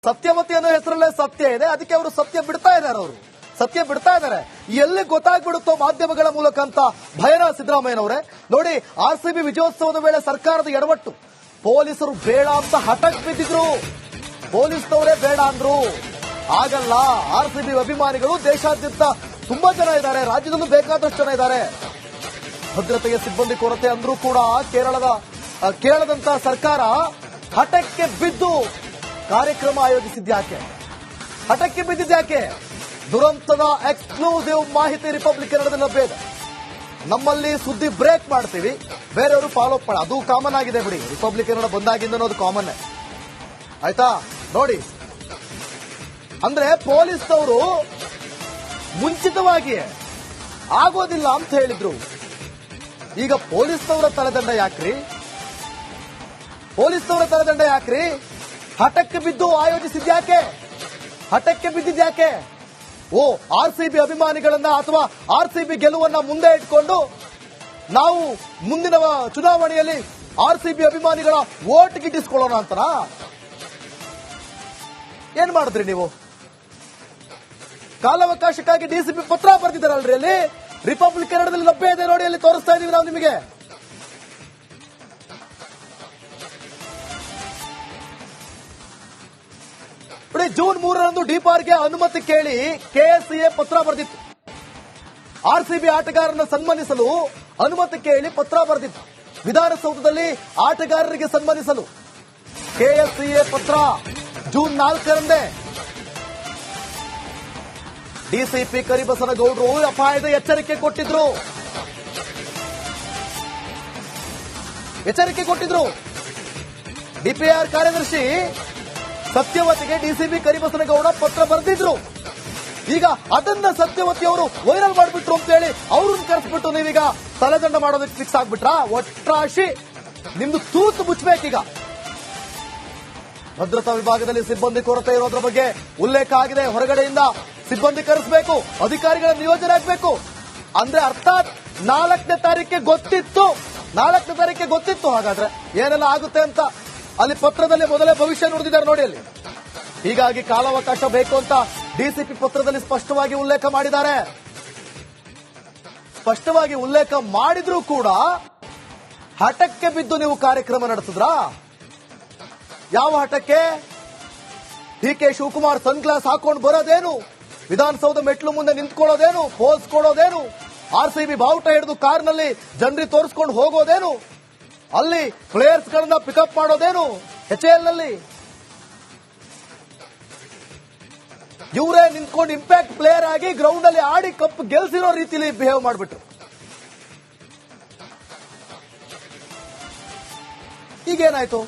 ಸತ್ಯವತಿ ಅನ್ನೋ ಹೆಸರಲ್ಲೇ ಸತ್ಯ ಇದೆ, ಅದಕ್ಕೆ ಅವರು ಸತ್ಯ ಬಿಡ್ತಾ ಇದ್ದಾರೆ. ಎಲ್ಲಿ ಗೊತ್ತಾಗ್ಬಿಡುತ್ತೋ ಮಾಧ್ಯಮಗಳ ಮೂಲಕ ಅಂತ ಭಯನ ಸಿದ್ದರಾಮಯ್ಯನವರೇ. ನೋಡಿ, ಆರ್ಸಿಬಿ ವಿಜಯೋತ್ಸವದ ವೇಳೆ ಸರ್ಕಾರದ ಎಡವಟ್ಟು, ಪೊಲೀಸರು ಬೇಡ ಅಂತ ಹಠಕ್ ಬಿದ್ದಿದ್ರು, ಪೊಲೀಸ್ನವರೇ ಬೇಡ ಅಂದ್ರು. ಆಗಲ್ಲ, ಆರ್ಸಿಬಿ ಅಭಿಮಾನಿಗಳು ದೇಶಾದ್ಯಂತ ತುಂಬಾ ಜನ ಇದ್ದಾರೆ, ರಾಜ್ಯದಲ್ಲೂ ಬೇಕಾದಷ್ಟು ಜನ ಇದ್ದಾರೆ. ಭದ್ರತೆಗೆ ಸಿಬ್ಬಂದಿ ಕೊರತೆ ಅಂದ್ರೂ ಕೂಡ ಕೇರಳದಂತ ಸರ್ಕಾರ ಹಠಕ್ಕೆ ಬಿದ್ದು ಕಾರ್ಯಕ್ರಮ ಆಯೋಜಿಸಿದ್ಯಾಕೆ? ಹಠಕ್ಕೆ ಬಿದ್ದಿದ್ಯಾಕೆ? ದುರಂತದ ಎಕ್ಸ್ಕ್ಲೂಸಿವ್ ಮಾಹಿತಿ ರಿಪಬ್ಲಿಕ್ ಕನ್ನಡದಲ್ಲಿ ಲಭ್ಯ ಇದೆ. ನಮ್ಮಲ್ಲಿ ಸುದ್ದಿ ಬ್ರೇಕ್ ಮಾಡ್ತೀವಿ, ಬೇರೆಯವರು ಫಾಲೋ ಅಪ್ ಅದು ಕಾಮನ್ ಆಗಿದೆ ಬಿಡಿ. ರಿಪಬ್ಲಿಕ್ ಕನ್ನಡ ಬಂದಾಗಿಂದ ಅದು ಕಾಮನ್ ಆಯ್ತಾ. ನೋಡಿ, ಅಂದ್ರೆ ಪೊಲೀಸ್ನವರು ಮುಂಚಿತವಾಗಿ ಆಗೋದಿಲ್ಲ ಅಂತ ಹೇಳಿದ್ರು. ಈಗ ಪೊಲೀಸ್ನವರ ತಲೆದಂಡ ಯಾಕ್ರಿ? ಹಠಕ್ಕೆ ಬಿದ್ದು ಹಠಕ್ಕೆ ಬಿದ್ದಿದ್ಯಾಕೆ? ಆರ್ಸಿಬಿ ಅಭಿಮಾನಿಗಳನ್ನ ಅಥವಾ ಆರ್ಸಿಬಿ ಗೆಲುವನ್ನ ಮುಂದೆ ಇಟ್ಕೊಂಡು ನಾವು ಮುಂದಿನ ಚುನಾವಣೆಯಲ್ಲಿ ಆರ್ಸಿಬಿ ಅಭಿಮಾನಿಗಳ ವೋಟ್ ಗಿಟ್ಟಿಸ್ಕೊಳ್ಳೋಣ ಅಂತನಾ? ಏನ್ ಮಾಡಿದ್ರಿ ನೀವು? ಕಾಲಾವಕಾಶಕ್ಕಾಗಿ ಡಿಸಿಪಿ ಪತ್ರ ಬರೆದಿದ್ದಾರಲ್ರಿ, ಅಲ್ಲಿ ರಿಪಬ್ಲಿಕ್ ಕನ್ನಡದಲ್ಲಿ ಲಭ್ಯ ಇದೆ ನೋಡಿ, ಅಲ್ಲಿ ತೋರಿಸ್ತಾ ಇದೀವಿ ನಾವು ನಿಮಗೆ. ಜೂನ್ 3ರಂದು ಡಿಪಾರ್ಗೆ ಅನುಮತಿ ಕೇಳಿ ಕೆಎಸ್ಸಿಎ ಪತ್ರ ಬರೆದಿತ್ತು. ಆರ್ಸಿಬಿ ಆಟಗಾರರನ್ನು ಸನ್ಮಾನಿಸಲು ಅನುಮತಿ ಕೇಳಿ ಪತ್ರ ಬರೆದಿತ್ತು. ವಿಧಾನಸೌಧದಲ್ಲಿ ಆಟಗಾರರಿಗೆ ಸನ್ಮಾನಿಸಲು ಕೆಎಸ್ಸಿಎ ಪತ್ರ ಜೂನ್ 4ರಂದೇ. ಡಿಸಿಪಿ ಕರಿಬಸನಗೌಡರು ಅಪಾಯದ ಎಚ್ಚರಿಕೆ ಕೊಟ್ಟಿದ್ರು. ಡಿಪಿಆರ್ ಕಾರ್ಯದರ್ಶಿ ಸತ್ಯವತಿಗೆ ಡಿಸಿಪಿ ಕರಿಬಸನಗೌಡ ಪತ್ರ ಬರೆದಿದ್ರು. ಈಗ ಅದನ್ನ ಸತ್ಯವತಿ ಅವರು ವೈರಲ್ ಮಾಡಿಬಿಟ್ರು ಅಂತ ಹೇಳಿ ಅವ್ರನ್ನ ಕರೆಸ್ಬಿಟ್ಟು ನೀವೀಗ ತಲೆದಂಡ ಮಾಡೋದಕ್ಕೆ ಫಿಕ್ಸ್ ಆಗ್ಬಿಟ್ರಾ? ಒಟ್ರಾಶಿ ನಿಮ್ದು ತೂತು ಮುಚ್ಚಬೇಕೀಗ. ಭದ್ರತಾ ವಿಭಾಗದಲ್ಲಿ ಸಿಬ್ಬಂದಿ ಕೊರತೆ ಇರೋದ್ರ ಬಗ್ಗೆ ಉಲ್ಲೇಖ ಆಗಿದೆ. ಹೊರಗಡೆಯಿಂದ ಸಿಬ್ಬಂದಿ ಕರೆಸಬೇಕು, ಅಧಿಕಾರಿಗಳ ನಿಯೋಜನೆ ಆಗಬೇಕು ಅಂದ್ರೆ ಅರ್ಥಾತ್ 4ನೇ ತಾರೀಕಿಗೆ ಗೊತ್ತಿತ್ತು ಹಾಗಾದ್ರೆ ಏನೆಲ್ಲ ಆಗುತ್ತೆ ಅಂತ ಅಲ್ಲಿ ಪತ್ರದಲ್ಲಿ ಮೊದಲೇ ಭವಿಷ್ಯ ನುಡಿದಿದ್ದಾರೆ ನೋಡಿ ಅಲ್ಲಿ. ಹೀಗಾಗಿ ಕಾಲಾವಕಾಶ ಬೇಕು ಅಂತ ಡಿಸಿಪಿ ಪತ್ರದಲ್ಲಿ ಸ್ಪಷ್ಟವಾಗಿ ಉಲ್ಲೇಖ ಮಾಡಿದ್ರೂ ಕೂಡ ಹಠಕ್ಕೆ ಬಿದ್ದು ನೀವು ಕಾರ್ಯಕ್ರಮ ನಡೆಸಿದ್ರಾ? ಯಾವ ಹಠಕ್ಕೆ? ಡಿಕೆ ಶಿವಕುಮಾರ್ ಸನ್ ಗ್ಲಾಸ್ ಹಾಕೊಂಡು ಬರೋದೇನು, ವಿಧಾನಸೌಧ ಮೆಟ್ಲು ಮುಂದೆ ನಿಂತ್ಕೊಳ್ಳೋದೇನು, ಪೋಸ್ ಕೊಡೋದೇನು, ಆರ್ಸಿಬಿ ಬಾವುಟ ಹಿಡಿದು ಕಾರ್ನಲ್ಲಿ ಜನರಿಗೆ ತೋರಿಸ್ಕೊಂಡು ಹೋಗೋದೇನು, ಅಲ್ಲಿ ಪ್ಲೇಯರ್ಸ್ ಗಳನ್ನ ಪಿಕಪ್ ಮಾಡೋದೇನು HAL ನಲ್ಲಿ? ಇವರೇ ನಿಂತ್ಕೊಂಡು ಇಂಪ್ಯಾಕ್ಟ್ ಪ್ಲೇಯರ್ ಆಗಿ ಗ್ರೌಂಡ್ ಅಲ್ಲಿ ಆಡಿ ಕಪ್ ಗೆಲ್ಸಿರೋ ರೀತಿಯಲ್ಲಿ ಬಿಹೇವ್ ಮಾಡಿಬಿಟ್ರು. ಈಗೇನಾಯ್ತು?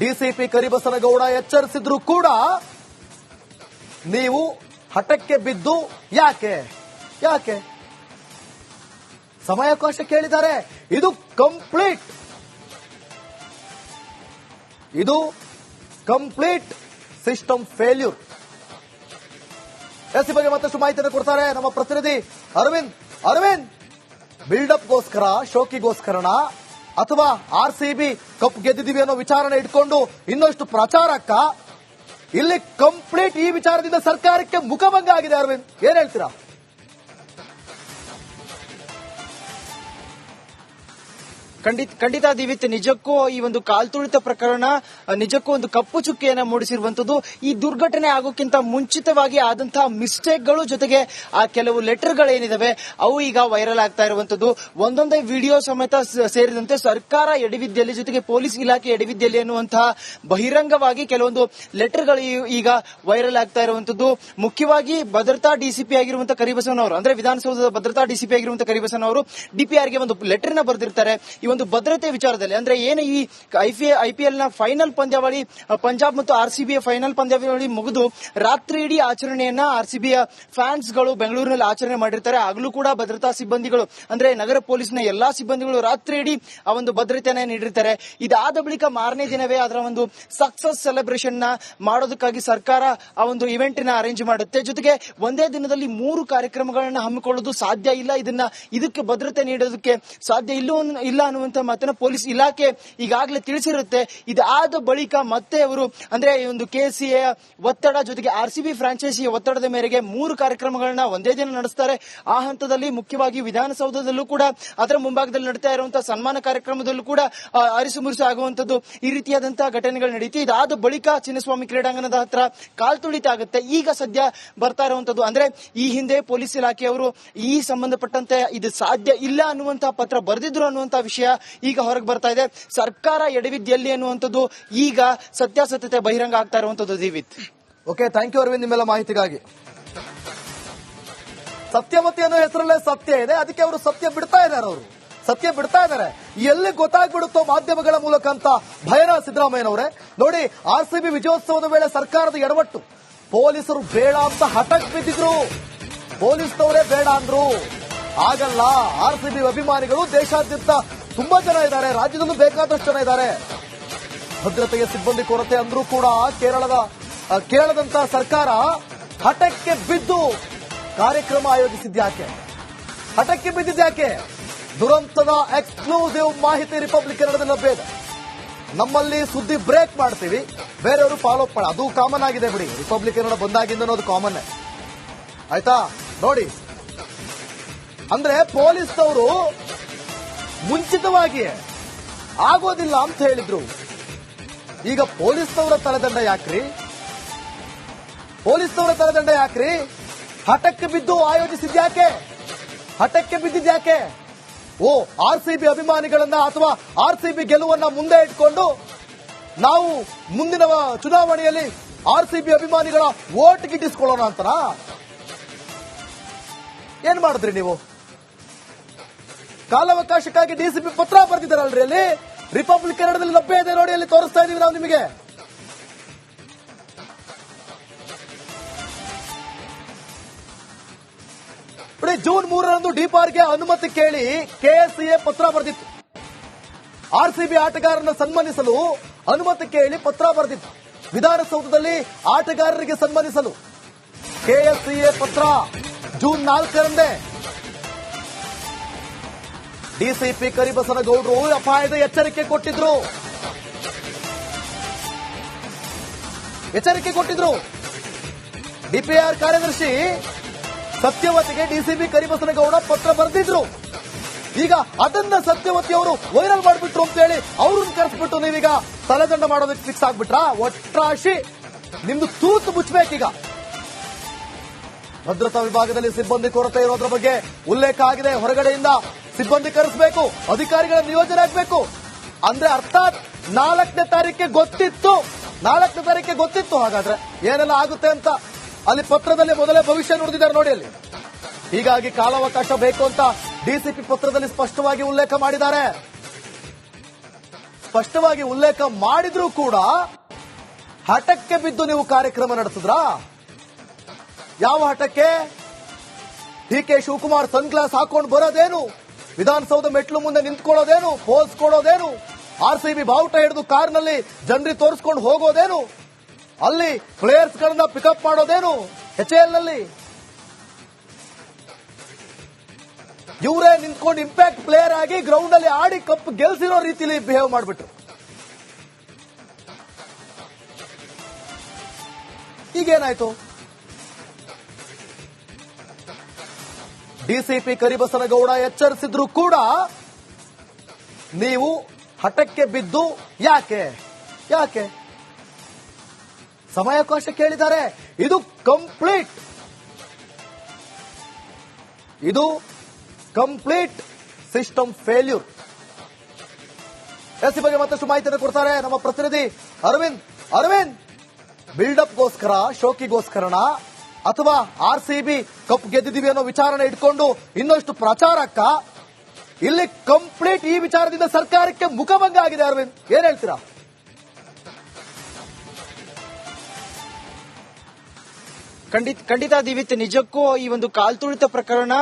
ಡಿಸಿಪಿ ಕರಿಬಸನಗೌಡ ಎಚ್ಚರಿಸಿದ್ರು ಕೂಡ ನೀವು ಹಠಕ್ಕೆ ಬಿದ್ದು ಯಾಕೆ? ಸಮಯಾವಕಾಶ ಕೇಳಿದ್ದಾರೆ. ಇದು ಕಂಪ್ಲೀಟ್ ಸಿಸ್ಟಮ್ ಫೇಲ್ಯೂರ್. ಈ ಬಗ್ಗೆ ಮತ್ತಷ್ಟು ಮಾಹಿತಿಯನ್ನು ಕೊಡ್ತಾರೆ ನಮ್ಮ ಪ್ರತಿನಿಧಿ ಅರವಿಂದ್. ಬಿಲ್ಡಪ್ಗೋಸ್ಕರ, ಶೋಕಿಗೋಸ್ಕರನ ಅಥವಾ ಆರ್ಸಿಬಿ ಕಪ್ ಗೆದ್ದಿದ್ದೀವಿ ಅನ್ನೋ ವಿಚಾರನೆ ಇಟ್ಕೊಂಡು ಇನ್ನಷ್ಟು ಪ್ರಚಾರಕ್ಕ? ಇಲ್ಲಿ ಕಂಪ್ಲೀಟ್ ಈ ವಿಚಾರದಿಂದ ಸರ್ಕಾರಕ್ಕೆ ಮುಖಭಂಗ ಆಗಿದೆ. ಅರವಿಂದ್, ಏನ್ ಹೇಳ್ತೀರಾ? ಖಂಡಿತ ದಿವಿತ್, ನಿಜಕ್ಕೂ ಈ ಒಂದು ಕಾಲ್ತುಳಿತ ಪ್ರಕರಣ ನಿಜಕ್ಕೂ ಒಂದು ಕಪ್ಪು ಚುಕ್ಕಿಯನ್ನ ಮೂಡಿಸಿರುವಂತದ್ದು. ಈ ದುರ್ಘಟನೆ ಆಗೋಕ್ಕಿಂತ ಮುಂಚಿತವಾಗಿ ಆದಂತಹ ಮಿಸ್ಟೇಕ್ಗಳು ಜೊತೆಗೆ ಆ ಕೆಲವು ಲೆಟರ್ಗಳೇನಿದಾವೆ ಅವು ಈಗ ವೈರಲ್ ಆಗ್ತಾ ಇರುವಂತದ್ದು. ಒಂದೊಂದೇ ವಿಡಿಯೋ ಸಮೇತ ಸೇರಿದಂತೆ ಸರ್ಕಾರ ಎಡವಿದ್ದಲ್ಲಿ ಜೊತೆಗೆ ಪೊಲೀಸ್ ಇಲಾಖೆ ಎಡವಿದ್ದಲ್ಲಿ ಅನ್ನುವಂತಹ ಬಹಿರಂಗವಾಗಿ ಕೆಲವೊಂದು ಲೆಟರ್ಗಳು ಈಗ ವೈರಲ್ ಆಗ್ತಾ ಇರುವಂತದ್ದು. ಮುಖ್ಯವಾಗಿ ಭದ್ರತಾ ಡಿಸಿಪಿ ಆಗಿರುವಂತಹ ಕರಿಬಸವನ್ ಅವರು, ಅಂದ್ರೆ ವಿಧಾನಸೌಧದ ಭದ್ರತಾ ಡಿಸಿಪಿ ಆಗಿರುವಂತಹ ಕರಿಬಸವನ್ ಅವರು ಡಿಪಿಆರ್ಗೆ ಒಂದು ಲೆಟರ್ ನ ಬರೆದಿರ್ತಾರೆ. ಒಂದು ಭದ್ರತೆ ವಿಚಾರದಲ್ಲಿ, ಅಂದ್ರೆ ಏನು ಈ ಐಪಿಎಲ್ ನ ಫೈನಲ್ ಪಂದ್ಯಾವಳಿ, ಪಂಜಾಬ್ ಮತ್ತು ಆರ್ಸಿಬಿಯ ಫೈನಲ್ ಪಂದ್ಯಾವಳಿ ಮುಗಿದು ರಾತ್ರಿ ಇಡೀ ಆಚರಣೆಯನ್ನ ಆರ್ಸಿಬಿಯ ಫ್ಯಾನ್ಸ್ ಗಳು ಬೆಂಗಳೂರಿನಲ್ಲಿ ಆಚರಣೆ ಮಾಡಿರ್ತಾರೆ. ಆಗಲೂ ಕೂಡ ಭದ್ರತಾ ಸಿಬ್ಬಂದಿಗಳು, ಅಂದ್ರೆ ನಗರ ಪೊಲೀಸ್ನ ಎಲ್ಲಾ ಸಿಬ್ಬಂದಿಗಳು ರಾತ್ರಿ ಇಡೀ ಆ ಒಂದು ಭದ್ರತೆಯನ್ನ ನೀಡಿರ್ತಾರೆ. ಇದಾದ ಬಳಿಕ ಮಾರನೇ ದಿನವೇ ಅದರ ಒಂದು ಸಕ್ಸಸ್ ಸೆಲೆಬ್ರೇಷನ್ ನ ಮಾಡೋದಕ್ಕಾಗಿ ಸರ್ಕಾರ ಆ ಒಂದು ಇವೆಂಟ್ ನ ಅರೇಂಜ್ ಮಾಡುತ್ತೆ. ಜೊತೆಗೆ ಒಂದೇ ದಿನದಲ್ಲಿ 3 ಕಾರ್ಯಕ್ರಮಗಳನ್ನ ಹಮ್ಮಿಕೊಳ್ಳೋದು ಸಾಧ್ಯ ಇಲ್ಲ, ಇದಕ್ಕೆ ಭದ್ರತೆ ನೀಡೋದಕ್ಕೆ ಸಾಧ್ಯ ಇಲ್ಲ ಅನ್ನುವಂತ ಮಾತನ್ನ ಪೊಲೀಸ್ ಇಲಾಖೆ ಈಗಾಗಲೇ ತಿಳಿಸಿರುತ್ತೆ. ಇದಾದ ಬಳಿಕ ಮತ್ತೆ ಅವರು ಅಂದ್ರೆ ಈ ಒಂದು ಕೆಸಿಎ ಒತ್ತಡ ಜೊತೆಗೆ ಆರ್ಸಿಬಿ ಫ್ರಾಂಚೈಸಿಯ ಒತ್ತಡದ ಮೇರೆಗೆ 3 ಕಾರ್ಯಕ್ರಮಗಳನ್ನ ಒಂದೇ ದಿನ ನಡೆಸ್ತಾರೆ. ಆ ಹಂತದಲ್ಲಿ ಮುಖ್ಯವಾಗಿ ವಿಧಾನಸೌಧದಲ್ಲೂ ಕೂಡ ಅದರ ಮುಂಭಾಗದಲ್ಲಿ ನಡೀತಾ ಇರುವಂತಹ ಸನ್ಮಾನ ಕಾರ್ಯಕ್ರಮದಲ್ಲೂ ಕೂಡ ಅರಿಸು ಮುರಿಸು ಆಗುವಂತದ್ದು ಈ ರೀತಿಯಾದಂತಹ ಘಟನೆಗಳು ನಡೆಯುತ್ತೆ. ಇದಾದ ಬಳಿಕ ಚಿನ್ನಸ್ವಾಮಿ ಕ್ರೀಡಾಂಗಣದ ಹತ್ರ ಕಾಲ್ತುಳಿತ ಆಗುತ್ತೆ. ಈಗ ಸದ್ಯ ಬರ್ತಾ ಇರುವಂತದ್ದು ಅಂದ್ರೆ ಈ ಹಿಂದೆ ಪೊಲೀಸ್ ಇಲಾಖೆಯವರು ಈ ಸಂಬಂಧಪಟ್ಟಂತೆ ಇದು ಸಾಧ್ಯ ಇಲ್ಲ ಅನ್ನುವಂತಹ ಪತ್ರ ಬರೆದಿದ್ರು ಅನ್ನುವಂತಹ ವಿಷಯ ಈಗ ಹೊರಗೆ ಬರ್ತಾ ಇದೆ. ಸರ್ಕಾರ ಎಡವಿದ್ಯಲ್ಲಿ ಅನ್ನುವಂಥದ್ದು ಈಗ ಸತ್ಯಾಸತ್ಯತೆ ಬಹಿರಂಗ ಆಗ್ತಾ ಇರುವಂತದ್ದು. ದೀವಿತ್, ಓಕೆ, ಥ್ಯಾಂಕ್ ಯು ಅರವಿಂದ್ ನಿಮ್ಮೆಲ್ಲ ಮಾಹಿತಿಗಾಗಿ. ಸತ್ಯವತಿ ಅನ್ನೋ ಹೆಸರಲ್ಲೇ ಸತ್ಯ ಇದೆ, ಅದಕ್ಕೆ ಅವರು ಸತ್ಯ ಬಿಡ್ತಾ ಇದ್ದಾರೆ. ಎಲ್ಲಿ ಗೊತ್ತಾಗ್ಬಿಡುತ್ತೋ ಮಾಧ್ಯಮಗಳ ಮೂಲಕ ಅಂತ ಭಯನ ಸಿದ್ದರಾಮಯ್ಯನವರೇ. ನೋಡಿ, ಆರ್ಸಿಬಿ ವಿಜಯೋತ್ಸವದ ವೇಳೆ ಸರ್ಕಾರದ ಎಡವಟ್ಟು, ಪೊಲೀಸರು ಬೇಡ ಅಂತ ಹಠಕ್ ಬಿದ್ದಿದ್ರು, ಪೊಲೀಸ್ನವರೇ ಬೇಡ ಅಂದ್ರು. ಆಗಲ್ಲ, ಆರ್ಸಿಬಿ ಅಭಿಮಾನಿಗಳು ದೇಶಾದ್ಯಂತ ತುಂಬಾ ಜನ ಇದ್ದಾರೆ, ರಾಜ್ಯದಲ್ಲೂ ಬೇಕಾದಷ್ಟು ಜನ ಇದ್ದಾರೆ. ಭದ್ರತೆಗೆ ಸಿಬ್ಬಂದಿ ಕೊರತೆ ಅಂದ್ರೂ ಕೂಡ ಕೇರಳದಂತ ಸರ್ಕಾರ ಹಠಕ್ಕೆ ಬಿದ್ದು ಕಾರ್ಯಕ್ರಮ ಆಯೋಜಿಸಿದ್ಯಾಕೆ? ಹಠಕ್ಕೆ ಬಿದ್ದಿದ್ಯಾಕೆ? ದುರಂತದ ಎಕ್ಸ್ಕ್ಲೂಸಿವ್ ಮಾಹಿತಿ ರಿಪಬ್ಲಿಕ್ ಕನ್ನಡದಲ್ಲಿ ಲಭ್ಯ ಇದೆ. ನಮ್ಮಲ್ಲಿ ಸುದ್ದಿ ಬ್ರೇಕ್ ಮಾಡ್ತೀವಿ, ಬೇರೆಯವರು ಫಾಲೋ ಅಪ್ ಅದು ಕಾಮನ್ ಆಗಿದೆ ಬಿಡಿ. ರಿಪಬ್ಲಿಕ್ ಕನ್ನಡ ಬಂದಾಗಿಂದ ಅದು ಕಾಮನ್ ಆಯ್ತಾ. ನೋಡಿ, ಅಂದ್ರೆ ಪೊಲೀಸ್ನವರು ಮುಂಚಿತವಾಗಿ ಆಗೋದಿಲ್ಲ ಅಂತ ಹೇಳಿದ್ರು. ಈಗ ಪೊಲೀಸ್ನವರ ತಲೆದಂಡ ಯಾಕ್ರಿ? ಹಠಕ್ಕೆ ಬಿದ್ದು ಆಯೋಜಿಸಿದ್ಯಾಕೆ? ಹಠಕ್ಕೆ ಬಿದ್ದಿದ್ಯಾಕೆ? ಆರ್ಸಿಬಿ ಅಭಿಮಾನಿಗಳನ್ನ ಅಥವಾ ಆರ್ಸಿಬಿ ಗೆಲುವನ್ನ ಮುಂದೆ ಇಟ್ಕೊಂಡು ನಾವು ಮುಂದಿನ ಚುನಾವಣೆಯಲ್ಲಿ ಆರ್ಸಿಬಿ ಅಭಿಮಾನಿಗಳ ವೋಟ್ ಗಿಟ್ಟಿಸ್ಕೊಳ್ಳೋಣ ಅಂತನಾ? ಏನ್ ಮಾಡಿದ್ರಿ ನೀವು? ಕಾಲಾವಕಾಶಕ್ಕಾಗಿ ಡಿಸಿಪಿ ಪತ್ರ ಬರೆದಿದ್ದಾರಲ್ರಿ, ಅಲ್ಲಿ ರಿಪಬ್ಲಿಕ್ ಕನ್ನಡದಲ್ಲಿ ಲಭ್ಯ ಇದೆ ನೋಡಿ, ಅಲ್ಲಿ ತೋರಿಸ್ತಾ ಇದೀವಿ ನಾವು ನಿಮಗೆ. ಜೂನ್ 3ರಂದು ಡಿಪಾರ್ಗೆ ಅನುಮತಿ ಕೇಳಿ ಕೆಎಸ್ಸಿಎ ಪತ್ರ ಬರೆದಿತ್ತು. ಆರ್ಸಿಬಿ ಆಟಗಾರರನ್ನು ಸನ್ಮಾನಿಸಲು ಅನುಮತಿ ಕೇಳಿ ಪತ್ರ ಬರೆದಿತ್ತು. ವಿಧಾನಸೌಧದಲ್ಲಿ ಆಟಗಾರರಿಗೆ ಸನ್ಮಾನಿಸಲು ಕೆಎಸ್ಸಿಎ ಪತ್ರ ಜೂನ್ 4ರಂದೇ ಡಿಸಿಪಿ ಕರಿಬಸನಗೌಡರು ಅಪಾಯದ ಎಚ್ಚರಿಕೆ ಕೊಟ್ಟಿದ್ರು. ಡಿಪಿಆರ್ ಕಾರ್ಯದರ್ಶಿ ಸತ್ಯವತಿಗೆ ಡಿಸಿಪಿ ಕರಿಬಸನಗೌಡ ಪತ್ರ ಬರೆದಿದ್ರು. ಈಗ ಅದನ್ನ ಸತ್ಯವತಿ ಅವರು ವೈರಲ್ ಮಾಡಿಬಿಟ್ರು ಅಂತ ಹೇಳಿ ಅವ್ರನ್ನ ಕರೆಸ್ಬಿಟ್ಟು ನೀವೀಗ ತಲೆದಂಡ ಮಾಡೋದಕ್ಕೆ ಫಿಕ್ಸ್ ಆಗ್ಬಿಟ್ರಾ? ಒಟ್ರಾಶಿ ನಿಮ್ದು ತೂತು ಮುಚ್ಚಬೇಕೀಗ. ಭದ್ರತಾ ವಿಭಾಗದಲ್ಲಿ ಸಿಬ್ಬಂದಿ ಕೊರತೆ ಇರೋದ್ರ ಬಗ್ಗೆ ಉಲ್ಲೇಖ ಆಗಿದೆ. ಹೊರಗಡೆಯಿಂದ ಸಿಬ್ಬಂದಿ ಕರೆಸಬೇಕು, ಅಧಿಕಾರಿಗಳ ನಿಯೋಜನೆ ಆಗಬೇಕು ಅಂದ್ರೆ ಅರ್ಥಾತ್ 4ನೇ ತಾರೀಕಿಗೆ ಗೊತ್ತಿತ್ತು ಹಾಗಾದ್ರೆ ಏನೆಲ್ಲ ಆಗುತ್ತೆ ಅಂತ ಅಲ್ಲಿ ಪತ್ರದಲ್ಲಿ ಮೊದಲೇ ಭವಿಷ್ಯ ನುಡಿದಿದ್ದಾರೆ ನೋಡಿ ಅಲ್ಲಿ. ಹೀಗಾಗಿ ಕಾಲಾವಕಾಶ ಬೇಕು ಅಂತ ಡಿಸಿಪಿ ಪತ್ರದಲ್ಲಿ ಸ್ಪಷ್ಟವಾಗಿ ಉಲ್ಲೇಖ ಮಾಡಿದ್ರೂ ಕೂಡ ಹಠಕ್ಕೆ ಬಿದ್ದು ನೀವು ಕಾರ್ಯಕ್ರಮ ನಡೆಸಿದ್ರಾ? ಯಾವ ಹಠಕ್ಕೆ? ಡಿಕೆ ಶಿವಕುಮಾರ್ ಸನ್ಗ್ಲಾಸ್ ಹಾಕೊಂಡು ಬರೋದೇನು, ವಿಧಾನಸೌಧ ಮೆಟ್ಲು ಮುಂದೆ ನಿಂತ್ಕೊಳ್ಳೋದೇನು, ಪೋಸ್ ಕೊಡೋದೇನು, ಆರ್ಸಿಬಿ ಬಾವುಟ ಹಿಡಿದು ಕಾರ್ನಲ್ಲಿ ಜನರಿಗೆ ತೋರಿಸ್ಕೊಂಡು ಹೋಗೋದೇನು, ಅಲ್ಲಿ ಪ್ಲೇಯರ್ಸ್ ಗಳನ್ನ ಪಿಕಪ್ ಮಾಡೋದೇನು HAL ನಲ್ಲಿ? ಇವರೇ ನಿಂತ್ಕೊಂಡು ಇಂಪ್ಯಾಕ್ಟ್ ಪ್ಲೇಯರ್ ಆಗಿ ಗ್ರೌಂಡ್ ಅಲ್ಲಿ ಆಡಿ ಕಪ್ ಗೆಲ್ಸಿರೋ ರೀತಿಯಲ್ಲಿ ಬಿಹೇವ್ ಮಾಡಿಬಿಟ್ರು. ಈಗೇನಾಯ್ತು? ಡಿಸಿಪಿ ಕರಿಬಸನಗೌಡ ಎಚ್ಚರಿಸಿದ್ರು ಕೂಡ ನೀವು ಹಠಕ್ಕೆ ಬಿದ್ದು ಯಾಕೆ? ಸಮಯಾವಕಾಶ ಕೇಳಿದ್ದಾರೆ. ಇದು ಕಂಪ್ಲೀಟ್ ಸಿಸ್ಟಮ್ ಫೇಲ್ಯೂರ್. ಈ ಬಗ್ಗೆ ಮತ್ತಷ್ಟು ಮಾಹಿತಿಯನ್ನು ಕೊಡ್ತಾರೆ ನಮ್ಮ ಪ್ರತಿನಿಧಿ ಅರವಿಂದ್. ಬಿಲ್ಡಪ್ಗೋಸ್ಕರ, ಶೋಕಿಗೋಸ್ಕರನ ಅಥವಾ ಆರ್ಸಿಬಿ ಕಪ್ ಗೆದ್ದಿದ್ದೀವಿ ಅನ್ನೋ ವಿಚಾರನ ಇಟ್ಕೊಂಡು ಇನ್ನಷ್ಟು ಪ್ರಚಾರಕ್ಕ? ಇಲ್ಲಿ ಕಂಪ್ಲೀಟ್ ಈ ವಿಚಾರದಿಂದ ಸರ್ಕಾರಕ್ಕೆ ಮುಖಭಂಗ ಆಗಿದೆ. ಅರವಿಂದ್, ಏನ್ ಹೇಳ್ತೀರಾ? ಖಂಡಿತ ದಿವಿತ್, ನಿಜಕ್ಕೂ ಈ ಒಂದು ಕಾಲ್ತುಳಿತ ಪ್ರಕರಣ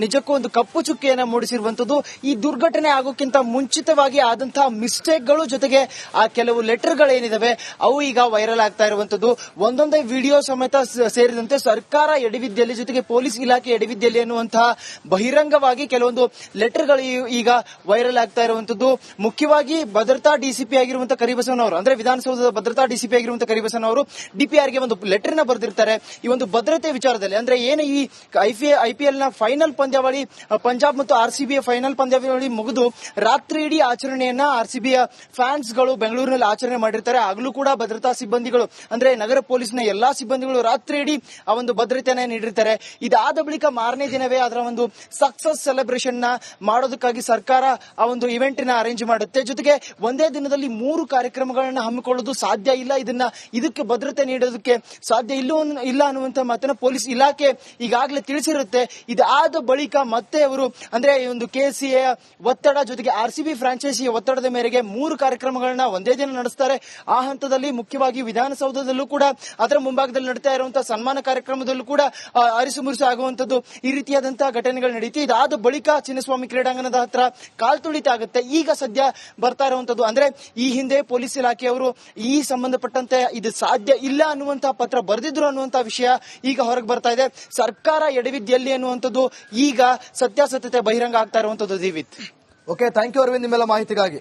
ನಿಜಕ್ಕೂ ಒಂದು ಕಪ್ಪು ಚುಕ್ಕೆಯನ್ನ ಮೂಡಿಸಿರುವಂತದ್ದು. ಈ ದುರ್ಘಟನೆ ಆಗೋಕ್ಕಿಂತ ಮುಂಚಿತವಾಗಿ ಆದಂತಹ ಮಿಸ್ಟೇಕ್ಗಳು ಜೊತೆಗೆ ಆ ಕೆಲವು ಲೆಟರ್ಗಳೇನಿದಾವೆ ಅವು ಈಗ ವೈರಲ್ ಆಗ್ತಾ ಇರುವಂತದ್ದು. ಒಂದೊಂದೇ ವಿಡಿಯೋ ಸಮೇತ ಸೇರಿದಂತೆ ಸರ್ಕಾರ ಎಡವಿದ್ದಲ್ಲಿ ಜೊತೆಗೆ ಪೊಲೀಸ್ ಇಲಾಖೆ ಎಡವಿದ್ದಲ್ಲಿ ಅನ್ನುವಂತಹ ಬಹಿರಂಗವಾಗಿ ಕೆಲವೊಂದು ಲೆಟರ್ಗಳು ಈಗ ವೈರಲ್ ಆಗ್ತಾ ಇರುವಂತದ್ದು. ಮುಖ್ಯವಾಗಿ ಭದ್ರತಾ ಡಿಸಿಪಿ ಆಗಿರುವಂತಹ ಕರಿಬಸವನ್ ಅವರು, ಅಂದ್ರೆ ವಿಧಾನಸೌಧದ ಭದ್ರತಾ ಡಿಸಿಪಿ ಆಗಿರುವಂತಹ ಕರಿಬಸವನ್ ಅವರು ಡಿಪಿಆರ್ಗೆ ಒಂದು ಲೆಟರ್ ನ ಬರೆದಿರ್ತಾರೆ. ಈ ಒಂದು ಭದ್ರತೆ ವಿಚಾರದಲ್ಲಿ, ಅಂದ್ರೆ ಏನು ಈ ಐಪಿಎಲ್ ನ ಫೈನಲ್ ಪಂದ್ಯಾವಳಿ ಪಂಜಾಬ್ ಮತ್ತು ಆರ್ಸಿಬಿಯ ಫೈನಲ್ ಪಂದ್ಯಾವಳಿ ಮುಗಿದು ರಾತ್ರಿ ಇಡೀ ಆಚರಣೆಯನ್ನ ಆರ್ಸಿಬಿಯ ಫ್ಯಾನ್ಸ್ ಗಳು ಬೆಂಗಳೂರಿನಲ್ಲಿ ಆಚರಣೆ ಮಾಡಿರ್ತಾರೆ. ಆಗಲೂ ಕೂಡ ಭದ್ರತಾ ಸಿಬ್ಬಂದಿಗಳು, ಅಂದ್ರೆ ನಗರ ಪೊಲೀಸ್ನ ಎಲ್ಲಾ ಸಿಬ್ಬಂದಿಗಳು ರಾತ್ರಿ ಇಡೀ ಆ ಒಂದು ಭದ್ರತೆಯನ್ನ ನೀಡಿರ್ತಾರೆ. ಇದಾದ ಬಳಿಕ ಮಾರನೇ ದಿನವೇ ಅದರ ಒಂದು ಸಕ್ಸಸ್ ಸೆಲೆಬ್ರೇಷನ್ ನ ಮಾಡೋದಕ್ಕಾಗಿ ಸರ್ಕಾರ ಆ ಒಂದು ಇವೆಂಟ್ ನ ಅರೇಂಜ್ ಮಾಡುತ್ತೆ. ಜೊತೆಗೆ ಒಂದೇ ದಿನದಲ್ಲಿ 3 ಕಾರ್ಯಕ್ರಮಗಳನ್ನ ಹಮ್ಮಿಕೊಳ್ಳೋದು ಸಾಧ್ಯ ಇಲ್ಲ, ಇದಕ್ಕೆ ಭದ್ರತೆ ನೀಡೋದಕ್ಕೆ ಸಾಧ್ಯ ಇಲ್ಲ ಅನ್ನುವಂತ ಮಾತನ್ನ ಪೊಲೀಸ್ ಇಲಾಖೆ ಈಗಾಗಲೇ ತಿಳಿಸಿರುತ್ತೆ. ಇದಾದ ಬಳಿಕ ಮತ್ತೆ ಅವರು, ಅಂದ್ರೆ ಈ ಒಂದು ಕೆಸಿಎ ಒತ್ತಡ ಜೊತೆಗೆ ಆರ್ಸಿಬಿ ಫ್ರಾಂಚೈಸಿಯ ಒತ್ತಡದ ಮೇರೆಗೆ 3 ಕಾರ್ಯಕ್ರಮಗಳನ್ನ ಒಂದೇ ದಿನ ನಡೆಸ್ತಾರೆ. ಆ ಹಂತದಲ್ಲಿ ಮುಖ್ಯವಾಗಿ ವಿಧಾನಸೌಧದಲ್ಲೂ ಕೂಡ ಅದರ ಮುಂಭಾಗದಲ್ಲಿ ನಡೀತಾ ಇರುವಂತಹ ಸನ್ಮಾನ ಕಾರ್ಯಕ್ರಮದಲ್ಲೂ ಕೂಡ ಅರಿಸುಮುರಿಸು ಆಗುವಂತದ್ದು, ಈ ರೀತಿಯಾದಂತಹ ಘಟನೆಗಳು ನಡೆಯುತ್ತೆ. ಇದಾದ ಬಳಿಕ ಚಿನ್ನಸ್ವಾಮಿ ಕ್ರೀಡಾಂಗಣದ ಹತ್ರ ಕಾಲ್ತುಳಿತ ಆಗುತ್ತೆ. ಈಗ ಸದ್ಯ ಬರ್ತಾ ಇರುವಂತದ್ದು, ಅಂದ್ರೆ ಈ ಹಿಂದೆ ಪೊಲೀಸ್ ಇಲಾಖೆಯವರು ಈ ಸಂಬಂಧಪಟ್ಟಂತೆ ಇದು ಸಾಧ್ಯ ಇಲ್ಲ ಅನ್ನುವಂತಹ ಪತ್ರ ಬರೆದಿದ್ರು ಅನ್ನುವಂತಹ ವಿಷಯ ಈಗ ಹೊರಗೆ ಬರ್ತಾ ಇದೆ. ಸರ್ಕಾರ ಎಡವಿದ್ಯಲ್ಲಿ ಅನ್ನುವಂಥದ್ದು ಈಗ ಸತ್ಯಾಸತ್ಯತೆ ಬಹಿರಂಗ ಆಗ್ತಾ ಇರುವಂತದ್ದು. ದಿವಿತ್, ಓಕೆ, ಥ್ಯಾಂಕ್ ಯು ಅರವಿಂದ್ ನಿಮ್ಮೆಲ್ಲ ಮಾಹಿತಿಗಾಗಿ.